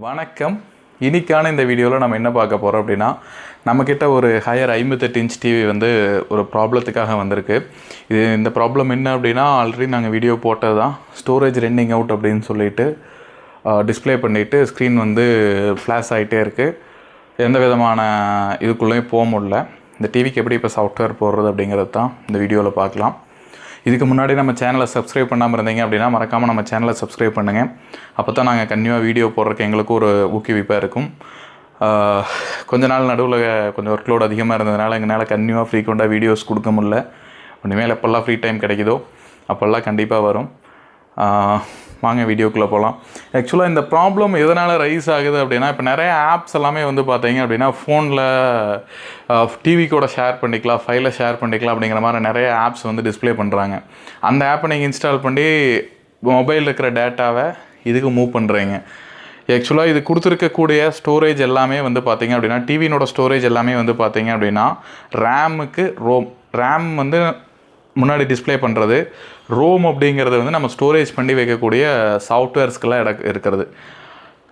வணக்கம். இன்னைக்கான இந்த வீடியோவில் நம்ம என்ன பார்க்க போகிறோம் அப்படின்னா, நம்மக்கிட்ட ஒரு ஹையர் 58 இன்ச் டிவி வந்து ஒரு ப்ராப்ளத்துக்காக வந்திருக்கு. இந்த ப்ராப்ளம் என்ன அப்படின்னா, ஆல்ரெடி நாங்கள் வீடியோ போட்டது தான். ஸ்டோரேஜ் ரன்னிங் அவுட் அப்படின்னு சொல்லிட்டு டிஸ்பிளே பண்ணிவிட்டு ஸ்க்ரீன் வந்து ஃப்ளாஷ் ஆகிட்டே இருக்குது. எந்த விதமான இதுக்குள்ளேயும் போக முடியல. இந்த டிவிக்கு எப்படி இப்போ சாஃப்ட்வேர் போடுறது அப்படிங்கிறது தான் இந்த வீடியோவில் பார்க்கலாம். இதுக்கு முன்னாடி நம்ம சேனலை சப்ஸ்கிரைப் பண்ணாமல் இருந்தீங்க அப்படின்னா மறக்காமல் நம்ம சேனலை சப்ஸ்கிரைப் பண்ணுங்கள். அப்போ தான் நாங்கள் கன்னியூவாக வீடியோ போடுறதுக்கு எங்களுக்கும் ஒரு ஊக்குவிப்பாக இருக்கும். கொஞ்ச நாள் நடுவில் கொஞ்சம் ஒர்க் லோட் அதிகமாக இருந்ததுனால எங்களால் கன்னியூவாக ஃப்ரீக்வெண்ட்டாக வீடியோஸ் கொடுக்க முடியல. இனிமேல் எப்போல்லாம் ஃப்ரீ டைம் கிடைக்குதோ அப்போல்லாம் கண்டிப்பாக வரும். வாங்க வீடியோக்குள்ளே போகலாம். ஆக்சுவலாக இந்த ப்ராப்ளம் எதனால் ரைஸ் ஆகுது அப்படின்னா, இப்போ நிறைய ஆப்ஸ் எல்லாமே வந்து பார்த்தீங்க அப்படின்னா ஃபோனில் டிவி கூட ஷேர் பண்ணிக்கலாம், ஃபைலை ஷேர் பண்ணிக்கலாம் அப்படிங்கிற மாதிரி நிறைய ஆப்ஸ் வந்து டிஸ்பிளே பண்ணுறாங்க. அந்த ஆப்பை நீங்கள் இன்ஸ்டால் பண்ணி மொபைலில் இருக்கிற டேட்டாவை இதுக்கு மூவ் பண்ணுறீங்க. ஆக்சுவலாக இது கொடுத்துருக்கக்கூடிய ஸ்டோரேஜ் எல்லாமே வந்து பார்த்திங்க அப்படின்னா, டிவியினோட ஸ்டோரேஜ் எல்லாமே வந்து பார்த்திங்க அப்படின்னா ரேமுக்கு ரேம் வந்து முன்னாடி டிஸ்பிளே பண்ணுறது, ரோம் அப்படிங்கிறது வந்து நம்ம ஸ்டோரேஜ் பண்ணி வைக்கக்கூடிய சாஃப்ட்வேர்ஸ்க்கெல்லாம் இருக்கிறது.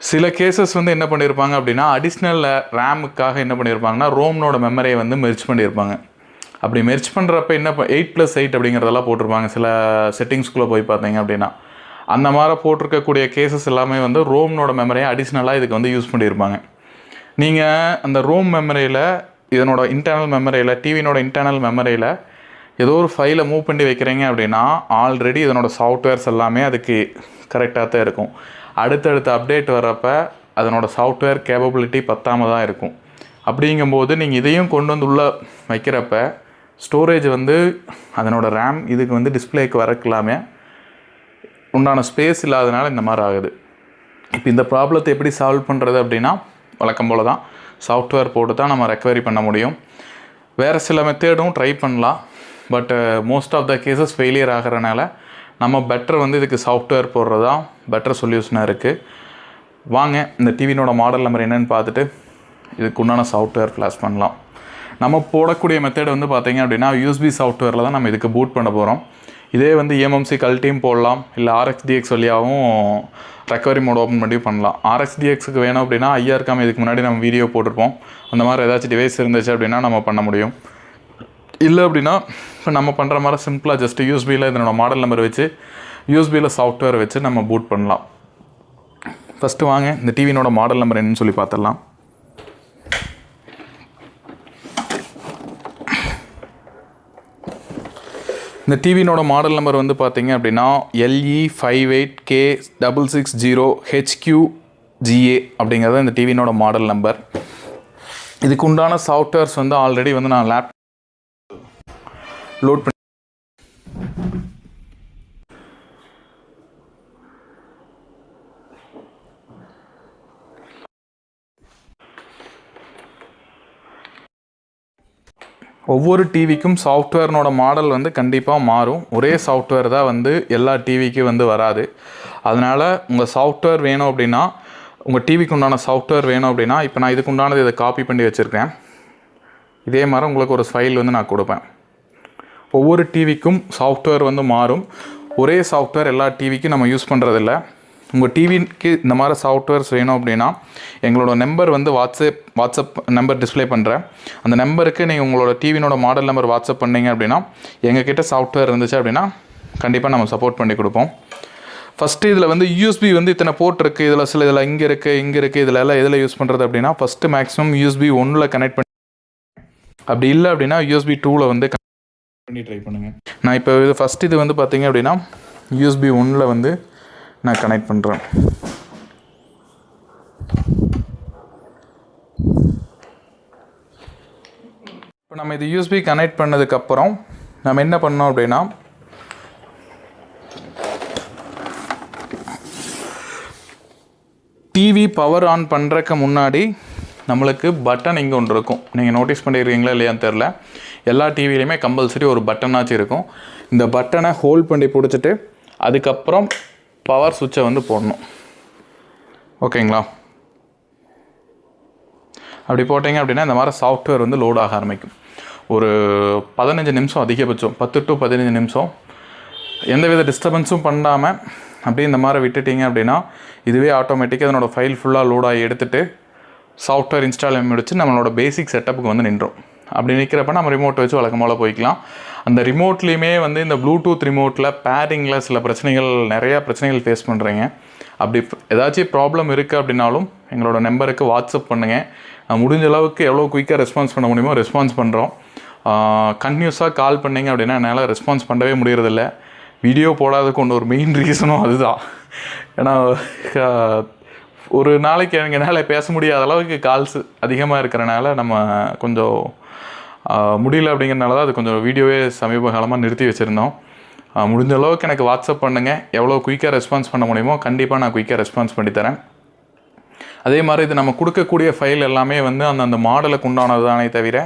சில கேசஸ் வந்து என்ன பண்ணியிருப்பாங்க அப்படின்னா, அடிஷ்னல் ரேமுக்காக என்ன பண்ணியிருப்பாங்கன்னா ரோம்னோட மெமரியை வந்து மெர்ஜ் பண்ணியிருப்பாங்க. அப்படி மெர்ஜ் பண்ணுறப்ப என்ன 8+8 அப்படிங்கிறதெல்லாம் போட்டிருப்பாங்க. சில செட்டிங்ஸ்குள்ளே போய் பார்த்தீங்க அப்படின்னா அந்த மாதிரி போட்டிருக்கக்கூடிய கேசஸ் எல்லாமே வந்து ரோம்னோட மெமரியை அடிஷ்னலாக இதுக்கு வந்து யூஸ் பண்ணியிருப்பாங்க. நீங்கள் அந்த ரோம் மெமரியில் இதனோட இன்டர்னல் மெமரியில் டிவியினோட இன்டர்னல் மெமரியில் ஏதோ ஒரு ஃபைலை மூவ் பண்ணி வைக்கிறீங்க அப்படின்னா ஆல்ரெடி இதனோட சாஃப்ட்வேர்ஸ் எல்லாமே அதுக்கு கரெக்டாக தான் இருக்கும். அடுத்தடுத்த அப்டேட் வர்றப்போ அதனோட சாஃப்ட்வேர் கேப்பபிலிட்டி பத்தாம தான் இருக்கும். அப்படிங்கும்போது நீங்கள் இதையும் கொண்டு வந்து உள்ளே வைக்கிறப்ப ஸ்டோரேஜ் வந்து அதனோட ரேம் இதுக்கு வந்து டிஸ்பிளேக்கு வரக்கலாமே உண்டான ஸ்பேஸ் இல்லாதனால இந்த மாதிரி ஆகுது. இப்போ இந்த ப்ராப்ளத்தை எப்படி சால்வ் பண்ணுறது அப்படின்னா, வழக்கம் போல் தான் சாஃப்ட்வேர் போட்டு தான் நம்ம ரெக்கவரி பண்ண முடியும். வேறு சில மெத்தேடும் ட்ரை பண்ணலாம். But most of the cases failure ஆகிறனால நம்ம பெட்டர் வந்து இதுக்கு சாஃப்ட்வேர் போடுறது தான் பெட்டர் சொல்யூஷனாக இருக்குது. வாங்க இந்த டிவினோட மாடல் நம்பர் என்னென்னு பார்த்துட்டு இதுக்கு உண்டான சாஃப்ட்வேர் ஃப்ளாஷ் பண்ணலாம். நம்ம போடக்கூடிய மெத்தட் வந்து பார்த்திங்க அப்படின்னா யூஎஸ்பி சாஃப்ட்வேரில் தான் நம்ம இதுக்கு பூட் பண்ண போகிறோம். இதே வந்து எம்எம்சி கல்ட்டியும் போடலாம், இல்லை ஆர்எக்ஸ்டிஎக்ஸ் வழியாகவும் ரெக்கவரி மோட் ஓப்பன் பண்ணி பண்ணலாம். ஆர்எக்ஸ்டிஎக்ஸுக்கு வேணும் அப்படின்னா ஐஆர்காம் இதுக்கு முன்னாடி நம்ம வீடியோ போட்டிருப்போம். அந்த மாதிரி ஏதாச்சும் டிவைஸ் இருந்துச்சு அப்படின்னா நம்ம பண்ண முடியும். இல்லை அப்படின்னா இப்போ நம்ம பண்ணுற மாதிரி சிம்பிளாக ஜஸ்ட்டு யூஎஸ்பியில் இதனோட மாடல் நம்பர் வச்சு யூஎஸ்பியில் சாஃப்ட்வேர் வச்சு நம்ம பூட் பண்ணலாம். ஃபஸ்ட்டு வாங்க இந்த டிவினோட மாடல் நம்பர் என்னன்னு சொல்லி பார்த்துடலாம். இந்த டிவினோட மாடல் நம்பர் வந்து பார்த்திங்க அப்படின்னா LE58K660HQGA அப்படிங்கிறது இந்த டிவினோட மாடல் நம்பர். இதுக்கு உண்டான சாஃப்ட்வேர்ஸ் வந்து ஆல்ரெடி வந்து நான் லோட் பண்ணி ஒவ்வொரு டிவிக்கும் சாஃப்ட்வேர்னோட மாடல் வந்து கண்டிப்பாக மாறும். ஒரே சாஃப்ட்வேர் தான் வந்து எல்லா டிவிக்கும் வந்து வராது. அதனால் உங்கள் சாஃப்ட்வேர் வேணும் அப்படின்னா, உங்கள் டிவிக்கு உண்டான சாஃப்ட்வேர் வேணும் அப்படின்னா, இப்போ நான் இதுக்கு உண்டானது இதை காப்பி பண்ணி வச்சுருக்கேன். இதே மாதிரி உங்களுக்கு ஒரு ஃபைல் வந்து நான் கொடுப்பேன். ஒவ்வொரு டிவிக்கும் சாஃப்ட்வேர் வந்து மாறும். ஒரே சாஃப்ட்வேர் எல்லா டிவிக்கும் நம்ம யூஸ் பண்ணுறதில்ல. உங்கள் டிவிக்கு இந்த மாதிரி சாஃப்ட்வேர்ஸ் வேணும் அப்படின்னா எங்களோட நம்பர் வந்து வாட்ஸ்அப் நம்பர் டிஸ்பிளே பண்ணுறேன். அந்த நம்பருக்கு நீங்கள் உங்களோட டிவினோட மாடல் நம்பர் வாட்ஸ்அப் பண்ணிங்க அப்படின்னா எங்ககிட்ட சாஃப்ட்வேர் இருந்துச்சு அப்படின்னா கண்டிப்பாக நம்ம சப்போர்ட் பண்ணி கொடுப்போம். ஃபஸ்ட்டு இதில் வந்து யூஎஸ்பி வந்து இத்தனை போர்ட் இருக்குது, இதில் சில இதில் இங்கே இருக்குது, இதில் எல்லாம் எதில் யூஸ் பண்ணுறது அப்படின்னா ஃபஸ்ட்டு மேக்ஸிமம் யூஎஸ்பி 1ல் கனெக்ட் பண்ணி, அப்படி இல்லை அப்படின்னா யூஎஸ்பி 2ல் வந்து பண்ணி ட்ரை பண்ணுங்கள். நான் இப்போ இது ஃபஸ்ட்டு இது வந்து பார்த்திங்க அப்படின்னா யூஎஸ்பி 1ல் வந்து நான் கனெக்ட் பண்ணுறேன். இப்போ நம்ம இது யூஎஸ்பி கனெக்ட் பண்ணதுக்கப்புறம் நம்ம என்ன பண்ணோம் அப்படின்னா, டிவி பவர் ஆன் பண்ணுறதுக்கு முன்னாடி நம்மளுக்கு பட்டன் இங்கே ஒன்று இருக்கும். நீங்கள் நோட்டீஸ் பண்ணிடுறீங்களா இல்லையான்னு தெரில. எல்லா டிவிலையுமே கம்பல்சரி ஒரு பட்டனாச்சும் இருக்கும். இந்த பட்டனை ஹோல்ட் பண்ணி பிடிச்சிட்டு அதுக்கப்புறம் பவர் சுவிட்சை வந்து போடணும். ஓகேங்களா? அப்படி போட்டிங்க அப்படின்னா இந்த மாதிரி சாஃப்ட்வேர் வந்து லோட் ஆக ஆரம்பிக்கும். ஒரு 15 நிமிஷம், அதிகபட்சம் 10 to 15 நிமிஷம் எந்தவித டிஸ்டர்பன்ஸும் பண்ணாமல் அப்படியே இந்த மாதிரி விட்டுட்டிங்க அப்படின்னா இதுவே ஆட்டோமேட்டிக்காக அதனோட ஃபைல் ஃபுல்லாக லோடாகி எடுத்துகிட்டு சாஃப்ட்வேர் இன்ஸ்டால் பண்ணி முடிச்சு நம்மளோட பேசிக் செட்டப்புக்கு வந்து நின்றோம். அப்படி நிற்கிறப்ப நம்ம ரிமோட் வச்சு வழக்கம் போல் போய்க்கலாம். அந்த ரிமோட்லேயுமே வந்து இந்த ப்ளூடூத் ரிமோட்டில் பேரிங்கில் சில பிரச்சனைகள், நிறையா பிரச்சனைகள் ஃபேஸ் பண்ணுறீங்க. அப்படி ஏதாச்சும் ப்ராப்ளம் இருக்குது அப்படின்னாலும் எங்களோட நம்பருக்கு வாட்ஸ்அப் பண்ணுங்கள். முடிஞ்ச அளவுக்கு எவ்வளோ குயிக்காக ரெஸ்பான்ஸ் பண்ண முடியுமோ ரெஸ்பான்ஸ் பண்ணுறோம். கன்டினியூஸாக கால் பண்ணிங்க அப்படின்னா என்னால் ரெஸ்பான்ஸ் பண்ணவே முடியறதில்ல. வீடியோ போடாததுக்கு ஒன்று ஒரு மெயின் ரீசனும் அதுதான். ஏன்னா ஒரு நாளைக்கு என்னால் பேச முடியாத அளவுக்கு கால்ஸ் அதிகமாக இருக்கிறனால நம்ம கொஞ்சம் முடியல அப்படிங்கிறனால தான் அது கொஞ்சம் வீடியோவே சமீப காலமாக நிறுத்தி வச்சுருந்தோம். முடிஞ்ச அளவுக்கு எனக்கு வாட்ஸ்அப் பண்ணுங்கள். எவ்வளோ குயிக்காக ரெஸ்பான்ஸ் பண்ண முடியுமோ கண்டிப்பாக நான் குயிக்காக ரெஸ்பான்ஸ் பண்ணித்தரேன். அதே மாதிரி இது நம்ம கொடுக்கக்கூடிய ஃபைல் எல்லாமே வந்து அந்த மாடலுக்கு உண்டானது தானே தவிர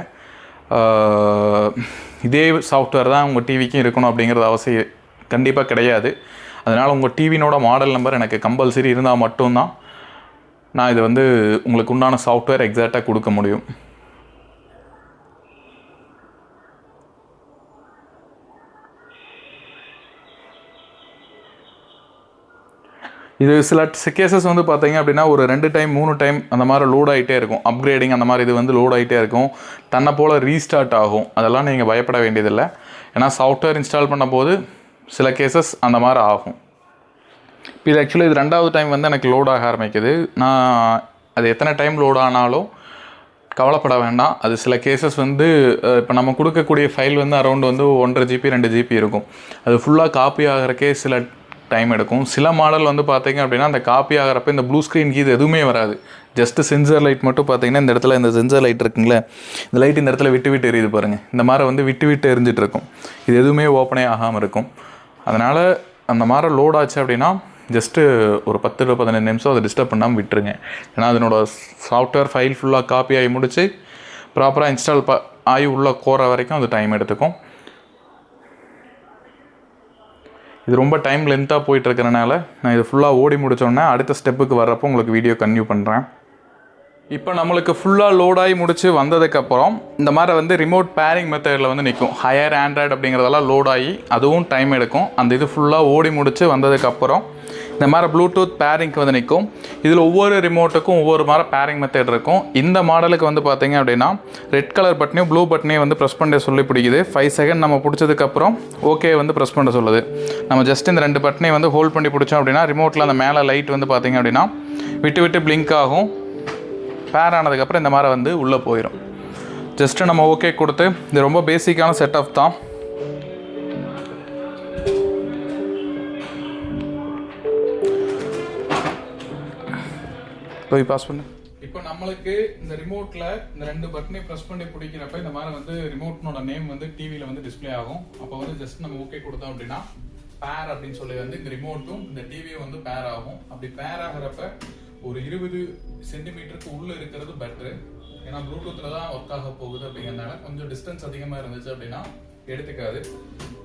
இதே சாஃப்ட்வேர் தான் உங்கள் டிவிக்கும் இருக்கணும் அப்படிங்கிறது அவசியம் கண்டிப்பாக கிடையாது. அதனால் உங்கள் டிவினோட மாடல் நம்பர் எனக்கு கம்பல்சரி இருந்தால் மட்டும்தான் நான் இதை வந்து உங்களுக்கு உண்டான சாஃப்ட்வேர் எக்ஸாக்டாக கொடுக்க முடியும். இது சில கேசஸ் வந்து பார்த்தீங்க அப்படின்னா ஒரு 2 டைம் 3 டைம் அந்த மாதிரி லோட் ஆகிட்டே இருக்கும். அப்கிரேடிங் அந்த மாதிரி இது வந்து லோட் ஆகிட்டே இருக்கும். தன்னை போல் ரீஸ்டார்ட் ஆகும். அதெல்லாம் நீங்கள் பயப்பட வேண்டியதில்லை. ஏன்னா சாஃப்ட்வேர் இன்ஸ்டால் பண்ணும்போது சில கேசஸ் அந்த மாதிரி ஆகும். இப்போ இது ஆக்சுவலி இது 2வது டைம் வந்து எனக்கு லோட் ஆக ஆரம்பிக்குது. நான் அது எத்தனை டைம் லோட் ஆனாலும் கவலைப்பட வேண்டாம். அது சில கேசஸ் வந்து இப்போ நம்ம கொடுக்கக்கூடிய ஃபைல் வந்து அரௌண்ட் வந்து 1.5 GB 2 GB இருக்கும். அது ஃபுல்லாக காப்பி ஆகிறக்கே சில டைம் எடுக்கும். சில மாடல் வந்து பார்த்தீங்க அப்படின்னா அந்த காப்பி ஆகிறப்ப இந்த ப்ளூ ஸ்க்ரீன் இது எதுவுமே வராது. ஜஸ்ட்டு சென்சர் லைட் மட்டும் பார்த்தீங்கன்னா இந்த இடத்துல இந்த சென்சர் லைட் இருக்குங்களே, இந்த லைட் இந்த இடத்துல விட்டு விட்டு எரியுது பாருங்கள். இந்த மாதிரி வந்து விட்டு விட்டு எரிஞ்சிட்டு இருக்கும். இது எதுவுமே ஓப்பனே ஆகாமல் இருக்கும். அதனால் அந்த மாதிரி லோட் ஆச்சு அப்படின்னா ஜஸ்ட்டு ஒரு 10 to 15 நிமிஷம் அதை டிஸ்டர்ப் பண்ணாமல் விட்டுருங்க. ஏன்னா அதனோட சாஃப்ட்வேர் ஃபைல் ஃபுல்லாக காப்பி ஆகி முடித்து ப்ராப்பராக இன்ஸ்டால் ஆகி உள்ளே கோர வரைக்கும் அது டைம் எடுத்துக்கும். இது ரொம்ப டைம் லென்த்தாக போயிட்டுருக்கிறனால நான் இது ஃபுல்லாக ஓடி முடித்தோடனே அடுத்த ஸ்டெப்புக்கு வர்றப்போ உங்களுக்கு வீடியோ கன்டினியூ பண்ணுறேன். இப்போ நம்மளுக்கு ஃபுல்லாக லோடாகி முடித்து வந்ததுக்கப்புறம் இந்த மாதிரி வந்து ரிமோட் பேரிங் மெத்தடில் வந்து நிற்கும். ஹையர் ஆண்ட்ராய்டு அப்படிங்கிறதெல்லாம் லோடாகி அதுவும் டைம் எடுக்கும். அந்த இது ஃபுல்லாக ஓடி முடித்து வந்ததுக்கப்புறம் இந்த மாதிரி ப்ளூடூத் பேரிங்க்கு வந்து நிற்கும். இதில் ஒவ்வொரு ரிமோட்டுக்கும் ஒவ்வொரு மாதிரி பேரிங் மெத்தட் இருக்கும். இந்த மாடலுக்கு வந்து பார்த்திங்க அப்படின்னா ரெட் கலர் பட்டனையும் ப்ளூ பட்டனையும் வந்து ப்ரெஸ் பண்ண சொல்லி பிடிக்குது. 5 செகண்ட் நம்ம பிடிச்சதுக்கப்புறம் ஓகே வந்து ப்ரெஸ் பண்ண சொல்லுது. நம்ம ஜஸ்ட் இந்த 2 பட்டனையும் வந்து ஹோல்ட் பண்ணி பிடிச்சோம் அப்படின்னா ரிமோட்டில் அந்த மேலே லைட் வந்து பார்த்திங்க அப்படின்னா விட்டு விட்டு பிளிங்க் ஆகும். பேர் ஆனதுக்கப்புறம் இந்த மாதிரி வந்து உள்ளே போயிடும். ஜஸ்ட்டு நம்ம ஓகே கொடுத்து, இது ரொம்ப பேசிக்கான செட்டப் தான். போய் பாஸ் பண்ணு. இப்போ நம்மளுக்கு இந்த ரிமோட்டில் இந்த 2 பட்டனை ப்ரெஸ் பண்ணி பிடிக்கிறப்ப இந்த மாதிரி வந்து ரிமோட்னோட நேம் வந்து டிவியில் வந்து டிஸ்பிளே ஆகும். அப்போ வந்து ஜஸ்ட் நம்ம ஓகே கொடுத்தோம் அப்படின்னா பேர் அப்படின்னு சொல்லி வந்து இந்த ரிமோட்டும் இந்த டிவியும் வந்து பேர் ஆகும். அப்படி பேர் ஆகிறப்ப ஒரு 20 சென்டிமீட்டருக்கு உள்ளே இருக்கிறது பெட்ரு. ஏன்னா ப்ளூடூத்தில் தான் ஒர்க் ஆக போகுது அப்படிங்கிறதுனால கொஞ்சம் டிஸ்டன்ஸ் அதிகமாக இருந்துச்சு அப்படின்னா எடுத்துக்காது.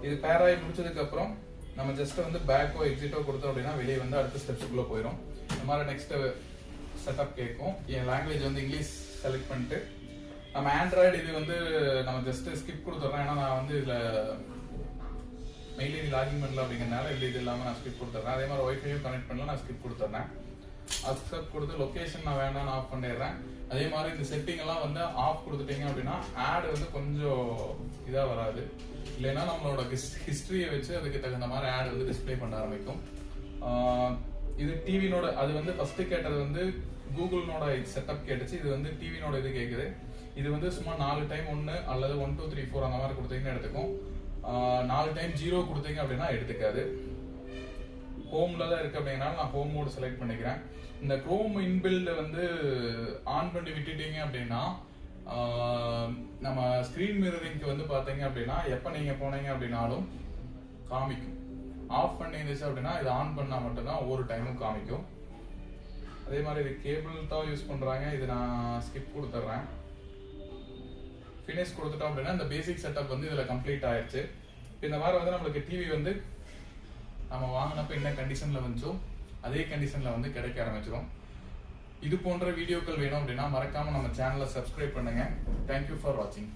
இது பேர் ஆகி முடிச்சதுக்கப்புறம் நம்ம ஜஸ்ட் வந்து பேக்கோ எக்ஸிட்டோ கொடுத்தோம் அப்படின்னா வெளியே வந்து அடுத்த ஸ்டெப்ஸுக்குள்ளே போயிடும். இந்த மாதிரி நெக்ஸ்ட் செட்டப் கேட்கும். என் லாங்குவேஜ் வந்து இங்கிலீஷ் செலக்ட் பண்ணிட்டு நம்ம ஆண்ட்ராய்டு இது வந்து நம்ம ஜஸ்ட் ஸ்கிப் கொடுத்துட்றேன். ஏன்னா நான் வந்து இதில் மெயில் ஐடி லாகின் பண்ணல அப்படிங்கிறதுனால இது இல்லாமல் நான் ஸ்கிப் கொடுத்துட்றேன். அதே மாதிரி ஒய்ஃபையும் கனெக்ட் பண்ணல, நான் ஸ்கிப் கொடுத்துட்றேன். அக்செப்ட் கொடுத்து லொக்கேஷன் நான் வேண்டாம்னு ஆஃப் பண்ணிடுறேன். அதே மாதிரி இந்த செட்டிங் எல்லாம் வந்து ஆஃப் கொடுத்துட்டீங்க அப்படின்னா ஆட் வந்து கொஞ்சம் இதாக வராது. இல்லைன்னா நம்மளோட ஹிஸ்ட்ரியை வச்சு அதுக்கு தகுந்த மாதிரி ஆட் வந்து டிஸ்பிளே பண்ண ஆரம்பிக்கும். இது டிவினோட அது வந்து ஃபர்ஸ்ட் கேட்டது வந்து கூகுள்னோட செட்டப் கேட்டுச்சு. இது வந்து டிவினோட இது கேட்குது. இது வந்து சும்மா 4 டைம் 1 அல்லது 1 2 3 4 அந்த மாதிரி கொடுத்தீங்கன்னா எடுத்துக்கும். 4 டைம் 0 கொடுத்தீங்க அப்படின்னா எடுத்துக்காது. ஹோம்ல தான் இருக்கு அப்படிங்கனால நான் ஹோம் மோட் செலக்ட் பண்ணிக்கிறேன். இந்த குரோம் இன்பில்ட் வந்து ஆன் பண்ணி விட்டுட்டீங்க அப்படின்னா நம்ம ஸ்கிரீன் மிரரிங்க்கு வந்து பார்த்தீங்க அப்படின்னா எப்போ நீங்கள் போனீங்க அப்படின்னாலும் காமிக்கும். ஆஃப் பண்ணி இருந்துச்சு அப்படின்னா இது ஆன் பண்ணால் மட்டும்தான் ஒவ்வொரு டைமும் காமிக்கும். அதே மாதிரி இது கேபிள் தான் யூஸ் பண்ணுறாங்க. இது நான் ஸ்கிப் கொடுத்துட்றேன். ஃபினிஷ் கொடுத்துட்டோம் அப்படின்னா இந்த பேசிக் செட்டப் வந்து இதில் கம்ப்ளீட் ஆயிடுச்சு. இந்த மாதிரி வந்து நம்மளுக்கு டிவி வந்து நம்ம வாங்கினப்ப என்ன கண்டிஷனில் வந்துச்சோ அதே கண்டிஷனில் வந்து கிடைக்க ஆரம்பிச்சிடும். இது போன்ற வீடியோக்கள் வேணும் அப்படின்னா மறக்காமல் நம்ம சேனலை சப்ஸ்கிரைப் பண்ணுங்கள். தேங்க்யூ ஃபார் வாட்சிங்.